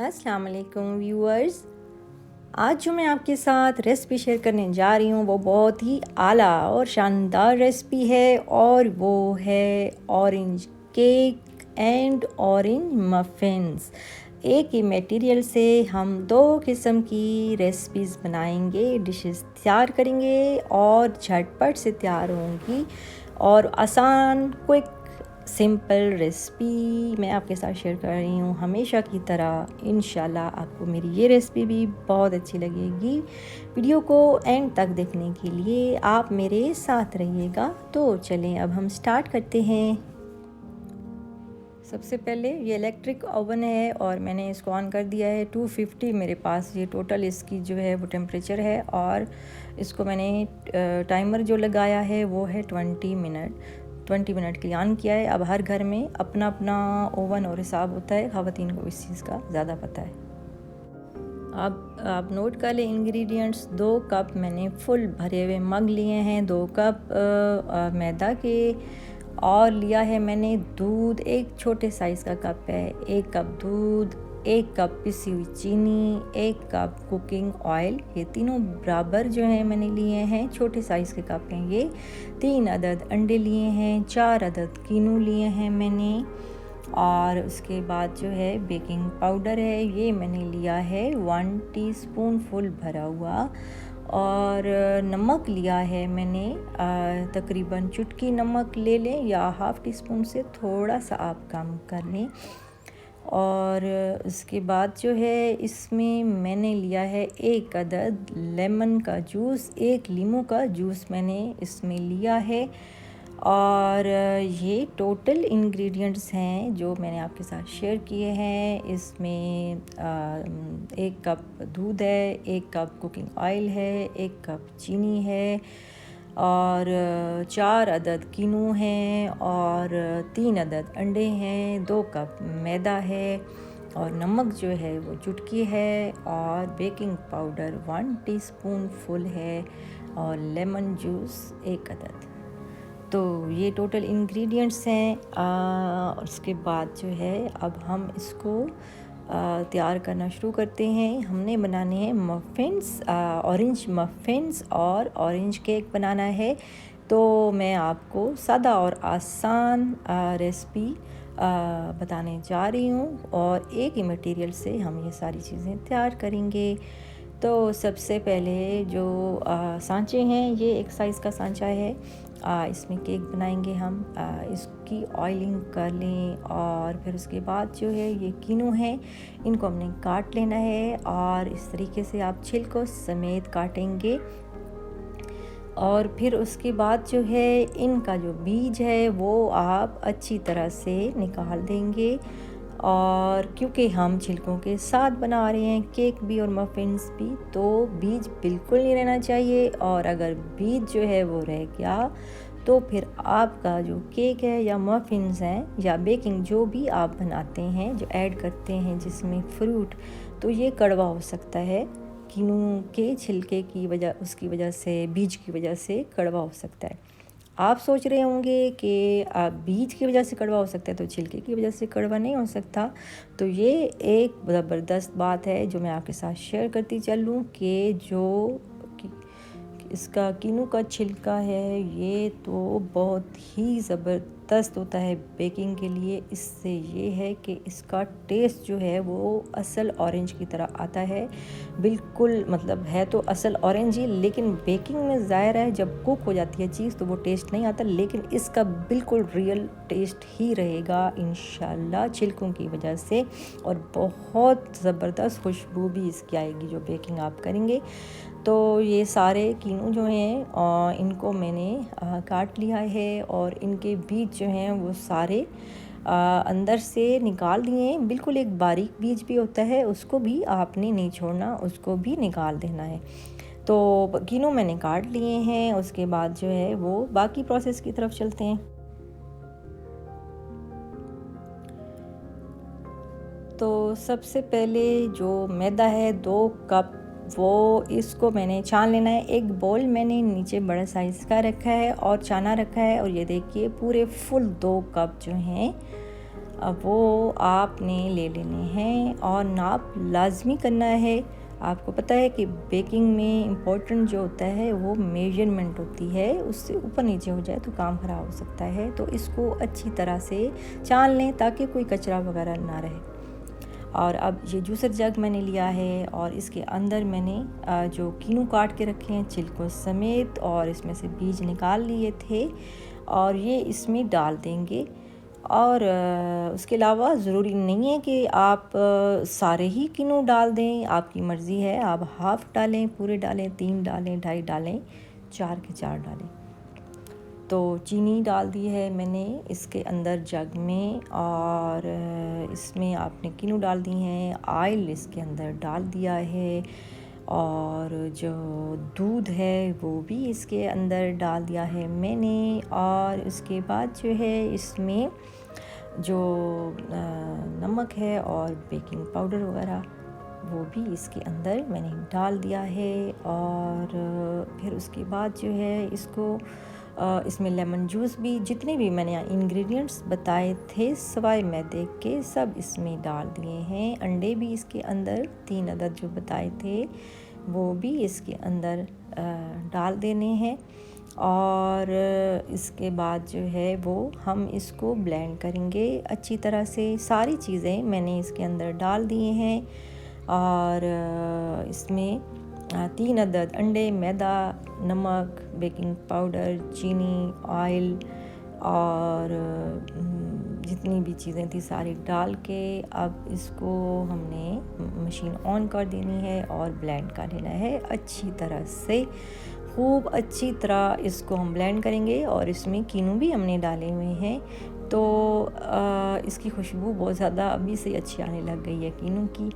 अस्सलाम वालेकुम व्यूअर्स। आज जो मैं आपके साथ रेसिपी शेयर करने जा रही हूँ वो बहुत ही आला और शानदार रेसिपी है और वो है orange cake and orange muffins. एक ही मटेरियल से हम दो किस्म की रेसिपीज़ बनाएंगे, डिशेस तैयार करेंगे और झटपट से तैयार होंगी और आसान क्विक सिंपल रेसिपी मैं आपके साथ शेयर कर रही हूँ हमेशा की तरह। इंशाल्लाह आपको मेरी ये रेसिपी भी बहुत अच्छी लगेगी। वीडियो को एंड तक देखने के लिए आप मेरे साथ रहिएगा। तो चलें अब हम स्टार्ट करते हैं। सबसे पहले ये इलेक्ट्रिक ओवन है और मैंने इसको ऑन कर दिया है 250 मेरे पास ये टोटल इसकी जो है वो टेम्परेचर है और इसको मैंने टाइमर जो लगाया है वो है 20 मिनट के लिए ऑन किया है। अब हर घर में अपना अपना ओवन और हिसाब होता है, ख़वातीन को इस चीज़ का ज़्यादा पता है। अब आप नोट कर लें इंग्रेडिएंट्स। 2 कप मैंने फुल भरे हुए मग लिए हैं, 2 कप मैदा के, और लिया है मैंने दूध, एक छोटे साइज़ का कप है, 1 कप दूध, 1 कप पिसी हुई चीनी, 1 कप कुकिंग ऑयल। ये तीनों बराबर जो हैं मैंने लिए हैं, छोटे साइज़ के कप हैं ये। 3 अदद अंडे लिए हैं, 4 अदद कीनू लिए हैं मैंने, और उसके बाद जो है बेकिंग पाउडर है ये मैंने लिया है 1 टीस्पून फुल भरा हुआ, और नमक लिया है मैंने तकरीबन चुटकी नमक ले लें या हाफ़ टी स्पून से थोड़ा सा आप कम कर लें। और उसके बाद जो है इसमें मैंने लिया है 1 अदद लेमन का जूस, 1 लीमू का जूस मैंने इसमें लिया है। और ये टोटल इंग्रेडिएंट्स हैं जो मैंने आपके साथ शेयर किए हैं। इसमें 1 कप दूध है, 1 कप कुकिंग ऑयल है, 1 कप चीनी है, और 4 अदद कीनू हैं, और 3 अदद अंडे हैं, 2 कप मैदा है, और नमक जो है वो चुटकी है, और बेकिंग पाउडर 1 टीस्पून फुल है, और लेमन जूस 1 अदद। तो ये टोटल इंग्रेडिएंट्स हैं। उसके बाद जो है अब हम इसको तैयार करना शुरू करते हैं। हमने बनाने हैं मफ़िन्स, ऑरेंज मफ़िन्स और ऑरेंज केक बनाना है। तो मैं आपको सादा और आसान रेसिपी बताने जा रही हूँ और एक ही मटेरियल से हम ये सारी चीज़ें तैयार करेंगे। तो सबसे पहले जो सांचे हैं, ये एक साइज़ का सांचा है, इसमें केक बनाएंगे हम। इसकी ऑयलिंग कर लें, और फिर उसके बाद जो है ये कीनू है, इनको हमने काट लेना है, और इस तरीके से आप छिलकों समेत काटेंगे। और फिर उसके बाद जो है इनका जो बीज है वो आप अच्छी तरह से निकाल देंगे, और क्योंकि हम छिलकों के साथ बना रहे हैं केक भी और मफ़िन्स भी, तो बीज बिल्कुल नहीं रहना चाहिए। और अगर बीज जो है वो रह गया तो फिर आपका जो केक है या मफ़िन्स हैं या बेकिंग जो भी आप बनाते हैं, जो ऐड करते हैं जिसमें फ्रूट, तो ये कड़वा हो सकता है। कीनू के छिलके की वजह, उसकी वजह से, बीज की वजह से कड़वा हो सकता है। आप सोच रहे होंगे कि बीज की वजह से कड़वा हो सकता है, तो छिलके की वजह से कड़वा नहीं हो सकता। तो ये एक ज़बरदस्त बात है जो मैं आपके साथ शेयर करती चलूँ कि जो इसका कीनू का छिलका है ये तो बहुत ही ज़बरदस्त होता है बेकिंग के लिए। इससे ये है कि इसका टेस्ट जो है वो असल ऑरेंज की तरह आता है, बिल्कुल, मतलब है तो असल ऑरेंज ही, लेकिन बेकिंग में ज़ाहिर है जब कुक हो जाती है चीज़ तो वो टेस्ट नहीं आता, लेकिन इसका बिल्कुल रियल टेस्ट ही रहेगा इंशाल्लाह छिलकों की वजह से, और बहुत ज़बरदस्त खुशबू भी इसकी आएगी जो बेकिंग आप करेंगे। तो ये सारे कीनू जो हैं इनको मैंने काट लिया है, और इनके बीज जो हैं वो सारे अंदर से निकाल दिए हैं। बिल्कुल एक बारीक बीज भी होता है, उसको भी आपने नहीं छोड़ना, उसको भी निकाल देना है। तो कीनू मैंने काट लिए हैं। उसके बाद जो है वो बाकी प्रोसेस की तरफ चलते हैं। तो सबसे पहले जो मैदा है 2 कप, वो इसको मैंने छान लेना है। एक बोल मैंने नीचे बड़ा साइज़ का रखा है और छाना रखा है, और ये देखिए पूरे फुल 2 कप जो हैं वो आपने ले लेने हैं और नाप लाजमी करना है। आपको पता है कि बेकिंग में इम्पोर्टेंट जो होता है वो मेजरमेंट होती है, उससे ऊपर नीचे हो जाए तो काम ख़राब हो सकता है। तो इसको अच्छी तरह से छान लें ताकि कोई कचरा वगैरह ना रहे। और अब ये जूसर जग मैंने लिया है और इसके अंदर मैंने जो कीनू काट के रखे हैं छिलकों समेत और इसमें से बीज निकाल लिए थे और ये इसमें डाल देंगे। और उसके अलावा ज़रूरी नहीं है कि आप सारे ही कीनू डाल दें, आपकी मर्ज़ी है। आप हाफ़ डालें, पूरे डालें, 3 डालें, 2.5 डालें, 4 के 4 डालें। तो चीनी डाल दी है मैंने इसके अंदर जग में और इसमें आपने कीनू डाल दी हैं। ऑयल इसके अंदर डाल दिया है और जो दूध है वो भी इसके अंदर डाल दिया है मैंने। और उसके बाद जो है इसमें जो नमक है और बेकिंग पाउडर वगैरह वो भी इसके अंदर मैंने डाल दिया है। और फिर उसके बाद जो है इसको इसमें लेमन जूस भी, जितने भी मैंने इंग्रेडिएंट्स बताए थे सिवाय मैदे के, सब इसमें डाल दिए हैं। अंडे भी इसके अंदर 3 अदद जो बताए थे वो भी इसके अंदर डाल देने हैं। और इसके बाद जो है वो हम इसको ब्लेंड करेंगे अच्छी तरह से। सारी चीज़ें मैंने इसके अंदर डाल दिए हैं और इसमें 3 अदद अंडे, मैदा, नमक, बेकिंग पाउडर, चीनी, ऑयल और जितनी भी चीज़ें थी सारी डाल के अब इसको हमने मशीन ऑन कर देनी है और ब्लेंड कर लेना है अच्छी तरह से। खूब अच्छी तरह इसको हम ब्लेंड करेंगे और इसमें कीनू भी हमने डाले हुए हैं तो इसकी खुशबू बहुत ज़्यादा अभी से अच्छी आने लग गई है कीनू की।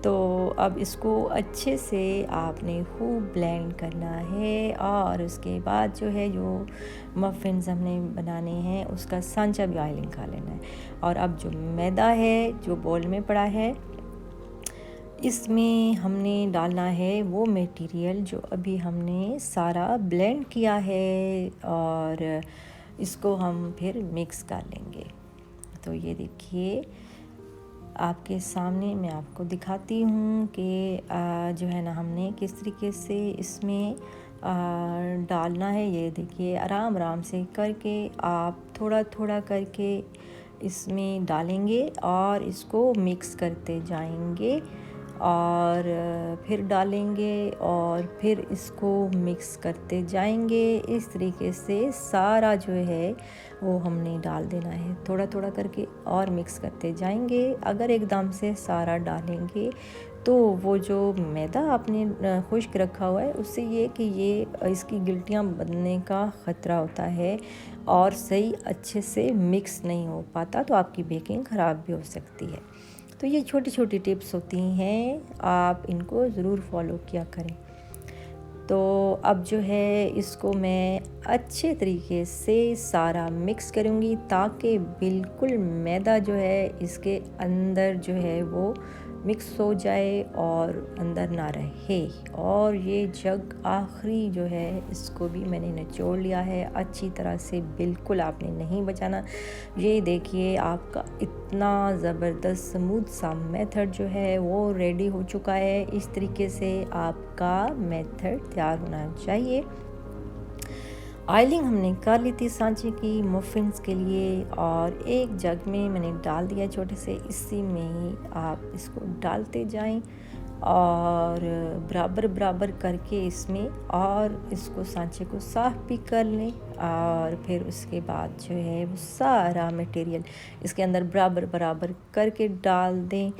तो अब इसको अच्छे से आपने खूब ब्लेंड करना है और उसके बाद जो है जो मफ़िन्स हमने बनाने हैं उसका सांचा भी ऑयलिंग खा लेना है। और अब जो मैदा है जो बोल में पड़ा है इसमें हमने डालना है वो मटेरियल जो अभी हमने सारा ब्लेंड किया है और इसको हम फिर मिक्स कर लेंगे। तो ये देखिए आपके सामने मैं आपको दिखाती हूँ कि जो है ना हमने किस तरीके से इसमें डालना है। ये देखिए आराम आराम से करके आप थोड़ा थोड़ा करके इसमें डालेंगे और इसको मिक्स करते जाएंगे और फिर डालेंगे और फिर इसको मिक्स करते जाएंगे। इस तरीके से सारा जो है वो हमने डाल देना है थोड़ा थोड़ा करके और मिक्स करते जाएंगे। अगर एकदम से सारा डालेंगे तो वो जो मैदा आपने खुश्क रखा हुआ है उससे ये कि ये इसकी गिल्टियाँ बनने का ख़तरा होता है और सही अच्छे से मिक्स नहीं हो पाता तो आपकी बेकिंग ख़राब भी हो सकती है। तो ये छोटी छोटी टिप्स होती हैं, आप इनको ज़रूर फॉलो किया करें। तो अब जो है इसको मैं अच्छे तरीके से सारा मिक्स करूँगी ताकि बिल्कुल मैदा जो है इसके अंदर जो है वो मिक्स हो जाए और अंदर ना रहे। और ये जग आखिरी जो है इसको भी मैंने निचोड़ लिया है अच्छी तरह से, बिल्कुल आपने नहीं बचाना। ये देखिए आपका इतना ज़बरदस्त स्मूथ सा मेथड जो है वो रेडी हो चुका है। इस तरीके से आपका मेथड तैयार होना चाहिए। ऑयलिंग हमने कर ली थी सांचे की मफ़िन्स के लिए और एक जग में मैंने डाल दिया छोटे से, इसी में ही आप इसको डालते जाएं और बराबर बराबर करके इसमें और इसको सांचे को साफ़ भी कर लें। और फिर उसके बाद जो है वो सारा मटेरियल इसके अंदर बराबर बराबर करके डाल दें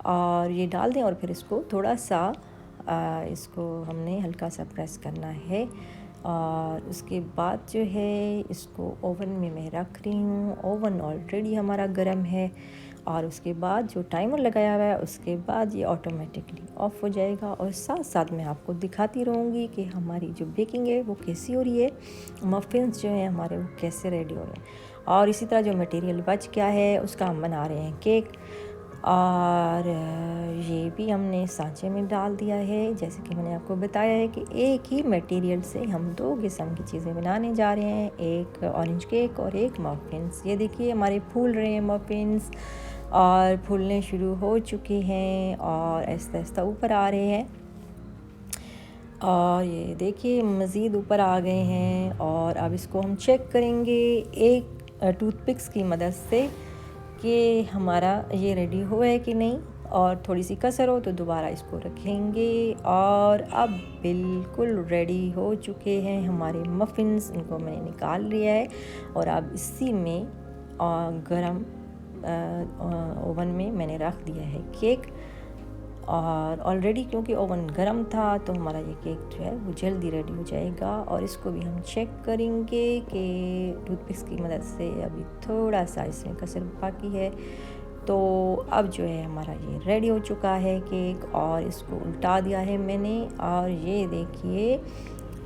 और ये डाल दें और फिर इसको थोड़ा सा इसको हमने हल्का सा प्रेस करना है। और उसके बाद जो है इसको ओवन में मैं रख रही हूँ। ओवन ऑलरेडी हमारा गर्म है और उसके बाद जो टाइमर लगाया हुआ है उसके बाद ये ऑटोमेटिकली ऑफ़ हो जाएगा। और साथ साथ मैं आपको दिखाती रहूँगी कि हमारी जो बेकिंग है वो कैसी हो रही है, मफ़िन्स जो हैं हमारे वो कैसे रेडी हो रहे हैं। और इसी तरह जो मटेरियल बच गया है उसका हम बना रहे हैं केक। और ये भी हमने सांचे में डाल दिया है। जैसे कि मैंने आपको बताया है कि एक ही मटेरियल से हम 2 किस्म की चीज़ें बनाने जा रहे हैं, एक ऑरेंज केक और एक मफ़िन्स। ये देखिए हमारे फूल रहे हैं मफ़िन्स और फूलने शुरू हो चुके हैं और आहिस्ता आहिस्ता ऊपर आ रहे हैं। और ये देखिए मज़ीद ऊपर आ गए हैं और अब इसको हम चेक करेंगे एक टूथपिक्स की मदद से कि हमारा ये रेडी हुआ है कि नहीं, और थोड़ी सी कसर हो तो दोबारा इसको रखेंगे। और अब बिल्कुल रेडी हो चुके हैं हमारे मफ़िन्स, इनको मैंने निकाल लिया है और अब इसी में गरम ओवन में मैंने रख दिया है केक। और ऑलरेडी क्योंकि ओवन गर्म था तो हमारा ये केक जो है वो जल्दी रेडी हो जाएगा। और इसको भी हम चेक करेंगे कि टूथपिक्स की मदद से अभी थोड़ा सा इसमें कसर बाकी है। तो अब जो है हमारा ये रेडी हो चुका है केक और इसको उल्टा दिया है मैंने। और ये देखिए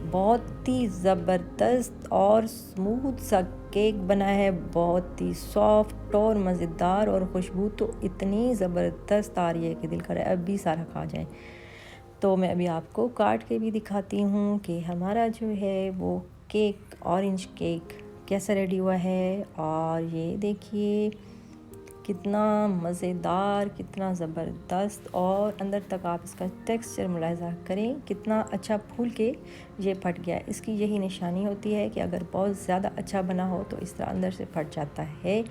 बहुत ही ज़बरदस्त और स्मूथ सा केक बना है, बहुत ही सॉफ्ट और मज़ेदार, और खुशबू तो इतनी ज़बरदस्त आ रही है कि दिल कर रहा है अभी सारा खा जाए। तो मैं अभी आपको काट के भी दिखाती हूँ कि हमारा जो है वो केक, ऑरेंज केक कैसा रेडी हुआ है। और ये देखिए कितना मज़ेदार, कितना ज़बरदस्त, और अंदर तक आप इसका टेक्सचर मुलाहिज़ा करें कितना अच्छा फूल के ये फट गया। इसकी यही निशानी होती है कि अगर बहुत ज़्यादा अच्छा बना हो तो इस तरह अंदर से फट जाता है।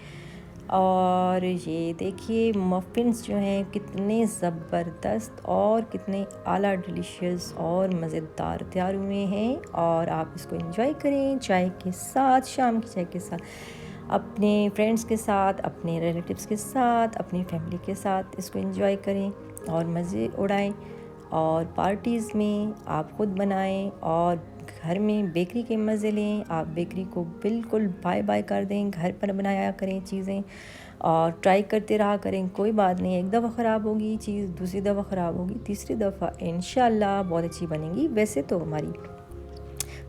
और ये देखिए मफ़िन्स जो हैं कितने ज़बरदस्त और कितने आला डिलीशियस और मज़ेदार तैयार हुए हैं। और आप इसको एंजॉय करें चाय के साथ, शाम की चाय के साथ, अपने फ्रेंड्स के साथ, अपने रिलेटिव्स के साथ, अपनी फैमिली के साथ इसको एंजॉय करें और मज़े उड़ाएं। और पार्टीज़ में आप ख़ुद बनाएं और घर में बेकरी के मज़े लें। आप बेकरी को बिल्कुल बाय बाय कर दें, घर पर बनाया करें चीज़ें और ट्राई करते रहा करें। कोई बात नहीं, एक दफ़ा ख़राब होगी चीज़, दूसरी दफ़ा ख़राब होगी, तीसरी दफ़ा इंशाल्लाह बहुत अच्छी बनेगी। वैसे तो हमारी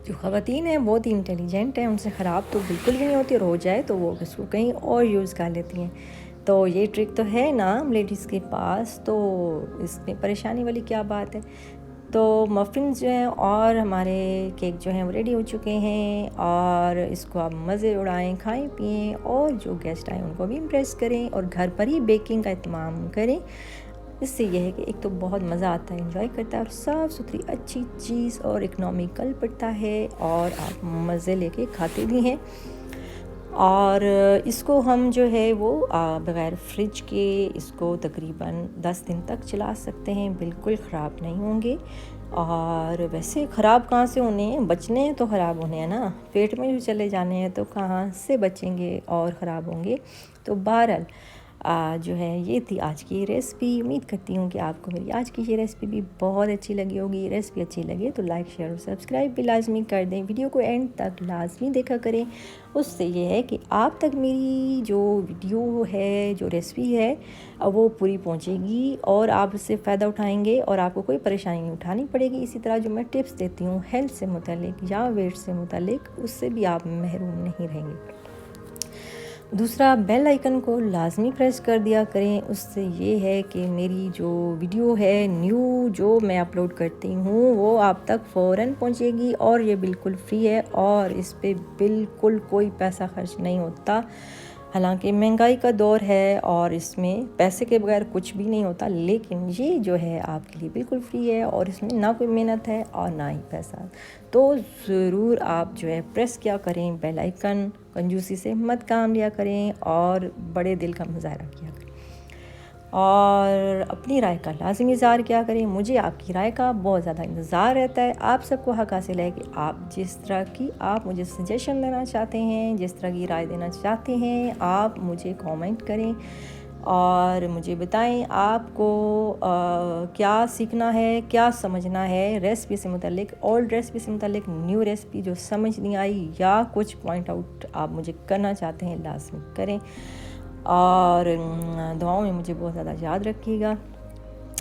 जो ख़वातीन हैं बहुत ही इंटेलिजेंट हैं, उनसे ख़राब तो बिल्कुल भी नहीं होती, और हो जाए तो वो इसको कहीं और यूज़ कर लेती हैं। तो ये ट्रिक तो है ना लेडीज़ के पास, तो इसमें परेशानी वाली क्या बात है। तो मफ़िन्स जो हैं और हमारे केक जो हैं वो रेडी हो चुके हैं। और इसको आप मज़े उड़ाएं, खाएं पिएं, और जो गेस्ट आए उनको भी इम्प्रेस करें और घर पर ही बेकिंग का एहतमाम करें। इससे यह है कि एक तो बहुत मज़ा आता है, एंजॉय करता है, और साफ़ सुथरी अच्छी चीज़ और इकनॉमिकल पड़ता है, और आप मज़े लेके खाते भी हैं। और इसको हम जो है वो बग़ैर फ्रिज के इसको तकरीबन 10 दिन तक चला सकते हैं, बिल्कुल ख़राब नहीं होंगे। और वैसे ख़राब कहाँ से होने हैं, बचने हैं तो ख़राब होने हैं ना, पेट में जो चले जाने हैं तो कहाँ से बचेंगे और ख़राब होंगे। तो बहरहाल जो है ये थी आज की रेसिपी। उम्मीद करती हूँ कि आपको मेरी आज की ये रेसिपी भी बहुत अच्छी लगी होगी। रेसिपी अच्छी लगे तो लाइक, शेयर और सब्सक्राइब भी लाजमी कर दें। वीडियो को एंड तक लाजमी देखा करें, उससे ये है कि आप तक मेरी जो वीडियो है, जो रेसिपी है, वो पूरी पहुँचेगी और आप उससे फ़ायदा उठाएँगे और आपको कोई परेशानी नहीं उठानी पड़ेगी। इसी तरह जो मैं टिप्स देती हूँ हेल्थ से मुतल्लिक या वेट से मुतल्लिक, उससे भी आप महरूम नहीं रहेंगे। दूसरा, बेल आइकन को लाजमी प्रेस कर दिया करें, उससे ये है कि मेरी जो वीडियो है न्यू जो मैं अपलोड करती हूँ वो आप तक फ़ौरन पहुँचेगी, और ये बिल्कुल फ्री है और इस पे बिल्कुल कोई पैसा खर्च नहीं होता। हालांकि महंगाई का दौर है और इसमें पैसे के बगैर कुछ भी नहीं होता, लेकिन ये जो है आपके लिए बिल्कुल फ्री है और इसमें ना कोई मेहनत है और ना ही पैसा। तो ज़रूर आप जो है प्रेस किया करें बेल आइकन, कंजूसी से मत काम लिया करें और बड़े दिल का मुजाहरा किया करें, और अपनी राय का लाज़मी इज़हार किया करें। मुझे आपकी राय का बहुत ज़्यादा इंतज़ार रहता है। आप सबको हक़ हासिल है कि आप जिस तरह की आप मुझे सजेशन देना चाहते हैं, जिस तरह की राय देना चाहते हैं, आप मुझे कमेंट करें और मुझे बताएं आपको क्या सीखना है, क्या समझना है रेसिपी से मुतल्लिक, ओल्ड रेसिपी से मुतल्लिक, न्यू रेसिपी जो समझ नहीं आई, या कुछ पॉइंट आउट आप मुझे करना चाहते हैं, लाज़मी करें। और दुआओं में मुझे बहुत ज़्यादा याद रखिएगा।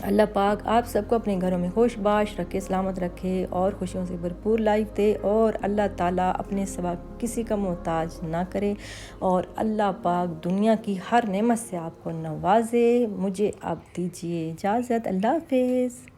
अल्लाह पाक आप सबको अपने घरों में होशबाश रखे, सलामत रखे और खुशियों से भरपूर लाइफ दे, और अल्लाह ताला अपने सिवा किसी का मोहताज ना करे, और अल्लाह पाक दुनिया की हर नेमत से आपको नवाजे। मुझे आप दीजिए इजाज़त। अल्लाह हाफ़िज़।